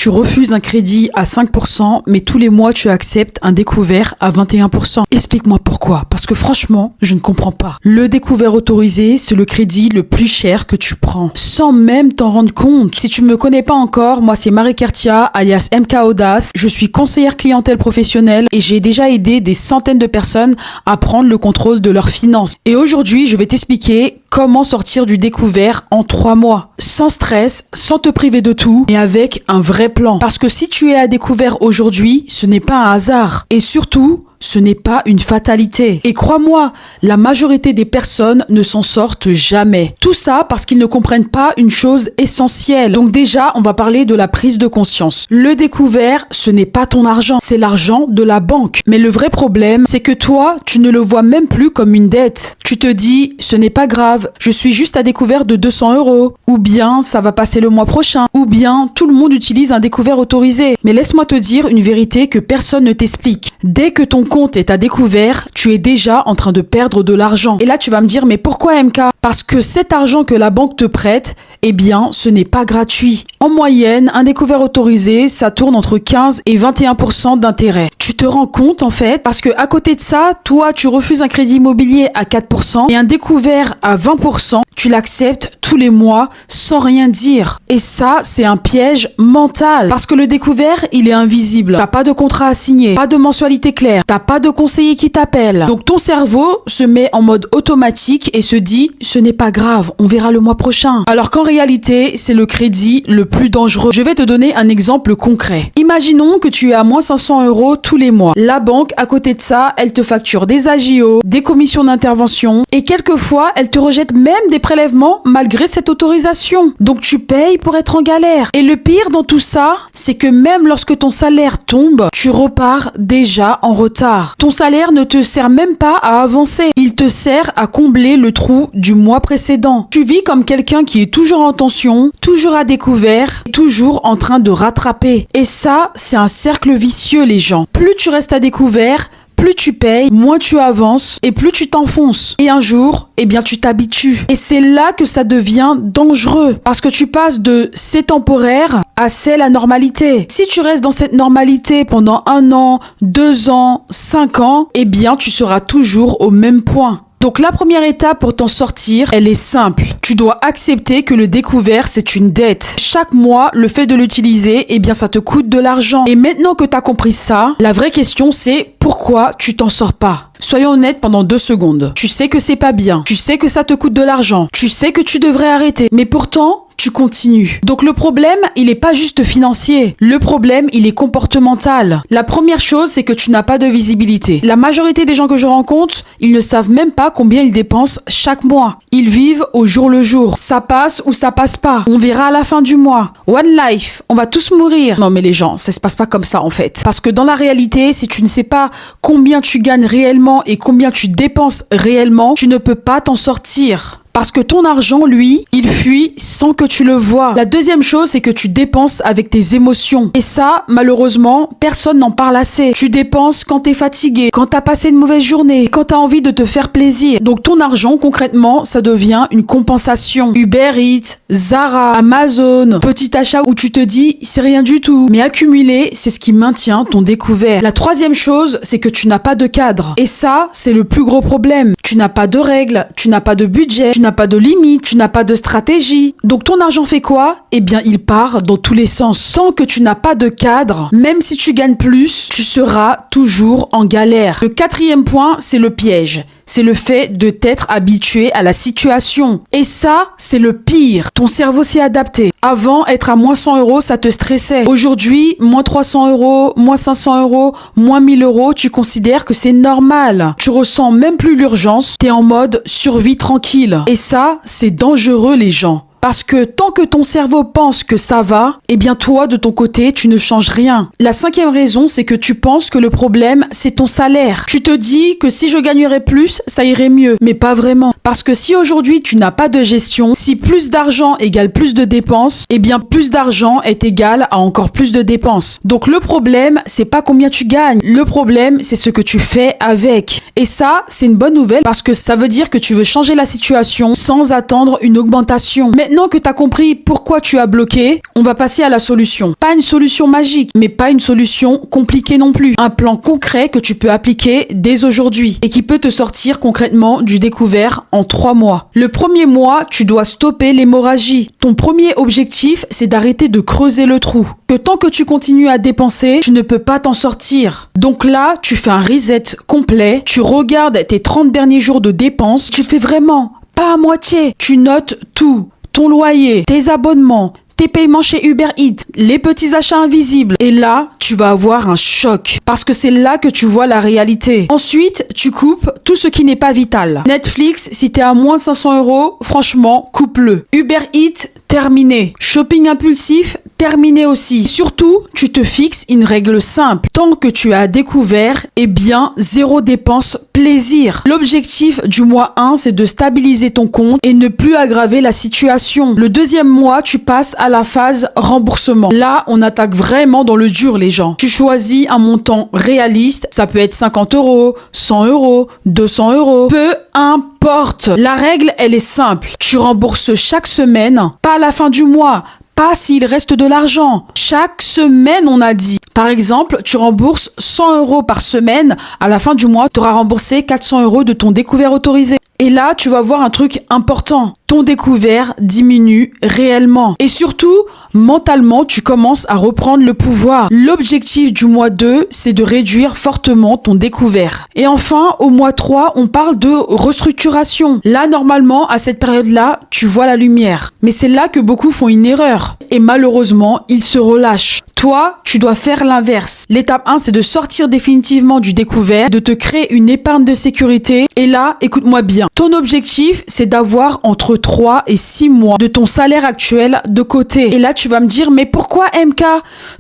Tu refuses un crédit à 5%, mais tous les mois, tu acceptes un découvert à 21%. Explique-moi pourquoi. Parce que franchement, je ne comprends pas. Le découvert autorisé, c'est le crédit le plus cher que tu prends, sans même t'en rendre compte. Si tu me connais pas encore, moi c'est Marie Kertia, alias MK Audace. Je suis conseillère clientèle professionnelle et j'ai déjà aidé des centaines de personnes à prendre le contrôle de leurs finances. Et aujourd'hui, je vais t'expliquer comment sortir du découvert en 3 mois. Sans stress, sans te priver de tout, mais avec un vrai plan. Parce que si tu es à découvert aujourd'hui, ce n'est pas un hasard. Et surtout, ce n'est pas une fatalité. Et crois-moi, la majorité des personnes ne s'en sortent jamais. Tout ça parce qu'ils ne comprennent pas une chose essentielle. Donc déjà, on va parler de la prise de conscience. Le découvert, ce n'est pas ton argent, c'est l'argent de la banque. Mais le vrai problème, c'est que toi, tu ne le vois même plus comme une dette. Tu te dis, ce n'est pas grave, je suis juste à découvert de 200 €. Ou bien, ça va passer le mois prochain. Ou bien, tout le monde utilise un découvert autorisé. Mais laisse-moi te dire une vérité que personne ne t'explique. Dès que ton compte est à découvert, tu es déjà en train de perdre de l'argent. Et là, tu vas me dire, mais pourquoi MK? Parce que cet argent que la banque te prête, eh bien, ce n'est pas gratuit. En moyenne, un découvert autorisé, ça tourne entre 15 et 21% d'intérêt. Tu te rends compte, en fait, parce que à côté de ça, toi, tu refuses un crédit immobilier à 4% et un découvert à 20%, tu l'acceptes tous les mois sans rien dire. Et ça, c'est un piège mental. Parce que le découvert, il est invisible. T'as pas de contrat à signer, pas de mensualité claire, t'as pas de conseiller qui t'appelle. Donc ton cerveau se met en mode automatique et se dit, ce n'est pas grave, on verra le mois prochain. Alors qu'en réalité, c'est le crédit le plus dangereux. Je vais te donner un exemple concret. Imaginons que tu es à moins 500 € tous les mois. La banque, à côté de ça, elle te facture des agios, des commissions d'intervention et quelquefois, elle te rejette même des prélèvements malgré cette autorisation. Donc tu payes pour être en galère. Et le pire dans tout ça, c'est que même lorsque ton salaire tombe, tu repars déjà en retard. Ton salaire ne te sert même pas à avancer. Il te sert à combler le trou du mois précédent. Tu vis comme quelqu'un qui est toujours en tension, toujours à découvert, toujours en train de rattraper. Et ça, c'est un cercle vicieux, les gens. Plus tu restes à découvert, plus tu payes, moins tu avances et plus tu t'enfonces. Et un jour, eh bien, tu t'habitues. Et c'est là que ça devient dangereux. Parce que tu passes de c'est temporaire à c'est la normalité. Si tu restes dans cette normalité pendant 1 an, 2 ans, 5 ans, eh bien, tu seras toujours au même point. Donc la première étape pour t'en sortir, elle est simple. Tu dois accepter que le découvert, c'est une dette. Chaque mois, le fait de l'utiliser, eh bien ça te coûte de l'argent. Et maintenant que tu as compris ça, la vraie question c'est pourquoi tu t'en sors pas? Soyons honnêtes pendant 2 secondes. Tu sais que c'est pas bien. Tu sais que ça te coûte de l'argent. Tu sais que tu devrais arrêter. Mais pourtant, tu continues. Donc le problème, il est pas juste financier. Le problème, il est comportemental. La première chose, c'est que tu n'as pas de visibilité. La majorité des gens que je rencontre, ils ne savent même pas combien ils dépensent chaque mois. Ils vivent au jour le jour. Ça passe ou ça passe pas. On verra à la fin du mois. One life. On va tous mourir. Non mais les gens, ça se passe pas comme ça en fait. Parce que dans la réalité, si tu ne sais pas combien tu gagnes réellement et combien tu dépenses réellement, tu ne peux pas t'en sortir. Parce que ton argent, lui, il fuit sans que tu le vois. La deuxième chose, c'est que tu dépenses avec tes émotions. Et ça, malheureusement, personne n'en parle assez. Tu dépenses quand t'es fatigué, quand t'as passé une mauvaise journée, quand t'as envie de te faire plaisir. Donc ton argent, concrètement, ça devient une compensation. Uber Eats, Zara, Amazon, petit achat où tu te dis, c'est rien du tout. Mais accumuler, c'est ce qui maintient ton découvert. La troisième chose, c'est que tu n'as pas de cadre. Et ça, c'est le plus gros problème. Tu n'as pas de règles, tu n'as pas de budget, tu n'as pas de limite, tu n'as pas de stratégie. Donc ton argent fait quoi? Eh bien, il part dans tous les sens. Tant que tu n'as pas de cadre, même si tu gagnes plus, tu seras toujours en galère. Le quatrième point, c'est le piège. C'est le fait de t'être habitué à la situation. Et ça, c'est le pire. Ton cerveau s'y est adapté. Avant, être à moins 100 €, ça te stressait. Aujourd'hui, moins 300 €, moins 500 €, moins 1000 €, tu considères que c'est normal. Tu ressens même plus l'urgence. T'es en mode survie tranquille. Et ça, c'est dangereux, les gens. Parce que tant que ton cerveau pense que ça va, eh bien toi, de ton côté, tu ne changes rien. La cinquième raison, c'est que tu penses que le problème, c'est ton salaire. Tu te dis que si je gagnerais plus, ça irait mieux. Mais pas vraiment. Parce que si aujourd'hui, tu n'as pas de gestion, si plus d'argent égale plus de dépenses, eh bien plus d'argent est égal à encore plus de dépenses. Donc le problème, c'est pas combien tu gagnes. Le problème, c'est ce que tu fais avec. Et ça, c'est une bonne nouvelle parce que ça veut dire que tu veux changer la situation sans attendre une augmentation. Maintenant que tu as compris pourquoi tu as bloqué, on va passer à la solution. Pas une solution magique, mais pas une solution compliquée non plus. Un plan concret que tu peux appliquer dès aujourd'hui et qui peut te sortir concrètement du découvert en 3 mois. Le premier mois, tu dois stopper l'hémorragie. Ton premier objectif, c'est d'arrêter de creuser le trou. Que tant que tu continues à dépenser, tu ne peux pas t'en sortir. Donc là, tu fais un reset complet, tu regardes tes 30 derniers jours de dépenses, tu fais vraiment pas à moitié. Tu notes tout, ton loyer, tes abonnements, tes paiements chez Uber Eats, les petits achats invisibles. Et là, tu vas avoir un choc parce que c'est là que tu vois la réalité. Ensuite, tu coupes tout ce qui n'est pas vital. Netflix, si t'es à moins 500 €, franchement, coupe-le. Uber Eats, terminé. Shopping impulsif, terminé aussi. Surtout, tu te fixes une règle simple. Tant que tu as découvert, eh bien, zéro dépense, plaisir. L'objectif du mois 1, c'est de stabiliser ton compte et ne plus aggraver la situation. Le deuxième mois, tu passes à la phase remboursement. Là, on attaque vraiment dans le dur, les gens. Tu choisis un montant réaliste. Ça peut être 50 €, 100 €, 200 €. Peu importe. La règle, elle est simple. Tu rembourses chaque semaine, pas à la fin du mois. Pas s'il reste de l'argent. Chaque semaine, on a dit. Par exemple, tu rembourses 100 € par semaine. À la fin du mois, tu auras remboursé 400 € de ton découvert autorisé. Et là, tu vas voir un truc important. Ton découvert diminue réellement. Et surtout, mentalement, tu commences à reprendre le pouvoir. L'objectif du mois 2, c'est de réduire fortement ton découvert. Et enfin, au mois 3, on parle de restructuration. Là, normalement, à cette période-là, tu vois la lumière. Mais c'est là que beaucoup font une erreur. Et malheureusement, ils se relâchent. Toi, tu dois faire l'inverse. L'étape 1, c'est de sortir définitivement du découvert, de te créer une épargne de sécurité. Et là, écoute-moi bien. Ton objectif, c'est d'avoir entre 3 et 6 mois de ton salaire actuel de côté. Et là, tu vas me dire, mais pourquoi MK?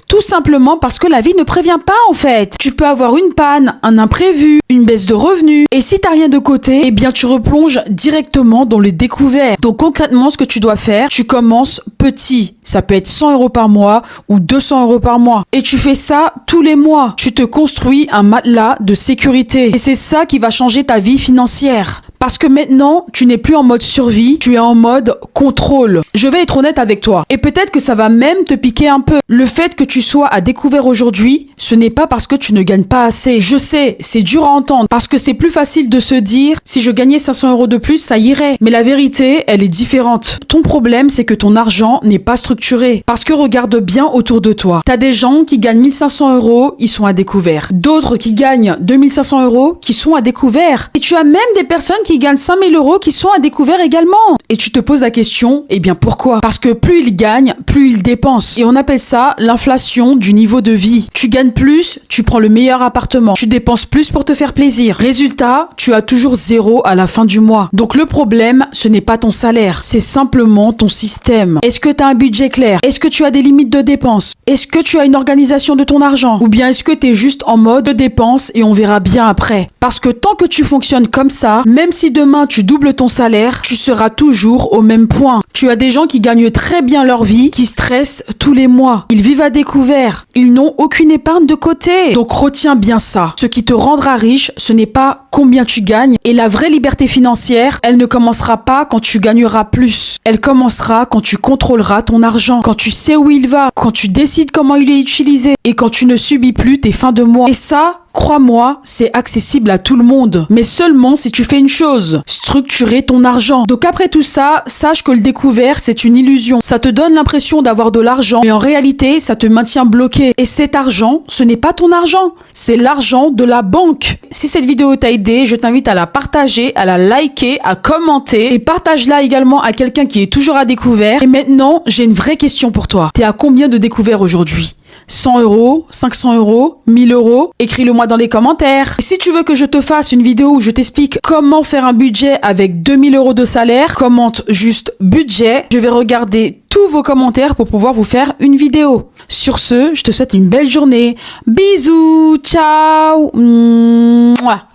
Tout simplement parce que la vie ne prévient pas en fait. Tu peux avoir une panne, un imprévu, une baisse de revenus. Et si t'as rien de côté, eh bien tu replonges directement dans les découverts. Donc concrètement, ce que tu dois faire, tu commences petit. Ça peut être 100 € par mois ou 200 € par mois. Et tu fais ça tous les mois. Tu te construis un matelas de sécurité. Et c'est ça qui va changer ta vie financière. Parce que maintenant, tu n'es plus en mode survie, tu es en mode contrôle. Je vais être honnête avec toi. Et peut-être que ça va même te piquer un peu. Le fait que tu sois à découvert aujourd'hui, ce n'est pas parce que tu ne gagnes pas assez. Je sais, c'est dur à entendre. Parce que c'est plus facile de se dire, si je gagnais 500 € de plus, ça irait. Mais la vérité, elle est différente. Ton problème, c'est que ton argent n'est pas structuré. Parce que regarde bien autour de toi. T'as des gens qui gagnent 1500 €, ils sont à découvert. D'autres qui gagnent 2500 €, qui sont à découvert. Et tu as même des personnes qui gagnent 5000 € qui sont à découvert également. Et tu te poses la question, eh bien pourquoi? Parce que plus ils gagnent, plus ils dépensent. Et on appelle ça l'inflation du niveau de vie. Tu gagnes plus, tu prends le meilleur appartement. Tu dépenses plus pour te faire plaisir. Résultat, tu as toujours 0 à la fin du mois. Donc le problème, ce n'est pas ton salaire, c'est simplement ton système. Est-ce que tu as un budget clair? Est-ce que tu as des limites de dépenses? Est-ce que tu as une organisation de ton argent? Ou bien est-ce que tu es juste en mode de dépense et on verra bien après? Parce que tant que tu fonctionnes comme ça, même si demain tu doubles ton salaire, tu seras toujours au même point. Tu as des gens qui gagnent très bien leur vie, qui stressent tous les mois. Ils vivent à découvert. Ils n'ont aucune épargne de côté. Donc retiens bien ça. Ce qui te rendra riche, ce n'est pas combien tu gagnes. Et la vraie liberté financière, elle ne commencera pas quand tu gagneras plus. Elle commencera quand tu contrôleras ton argent, quand tu sais où il va, quand tu décides comment il est utilisé et quand tu ne subis plus tes fins de mois. Et ça, crois-moi, c'est accessible à tout le monde. Mais seulement si tu fais une chose, structurer ton argent. Donc après tout ça, sache que le découvert, c'est une illusion. Ça te donne l'impression d'avoir de l'argent, mais en réalité, ça te maintient bloqué. Et cet argent, ce n'est pas ton argent, c'est l'argent de la banque. Si cette vidéo t'a aidé, je t'invite à la partager, à la liker, à commenter et partage-la également à quelqu'un qui est toujours à découvert. Et maintenant, j'ai une vraie question pour toi. T'es à combien de découverts aujourd'hui? 100 €, 500 €, 1000 €? Écris-le-moi dans les commentaires. Et si tu veux que je te fasse une vidéo où je t'explique comment faire un budget avec 2000 € de salaire, commente juste budget. Je vais regarder tous vos commentaires pour pouvoir vous faire une vidéo. Sur ce, je te souhaite une belle journée. Bisous, ciao. Mouah.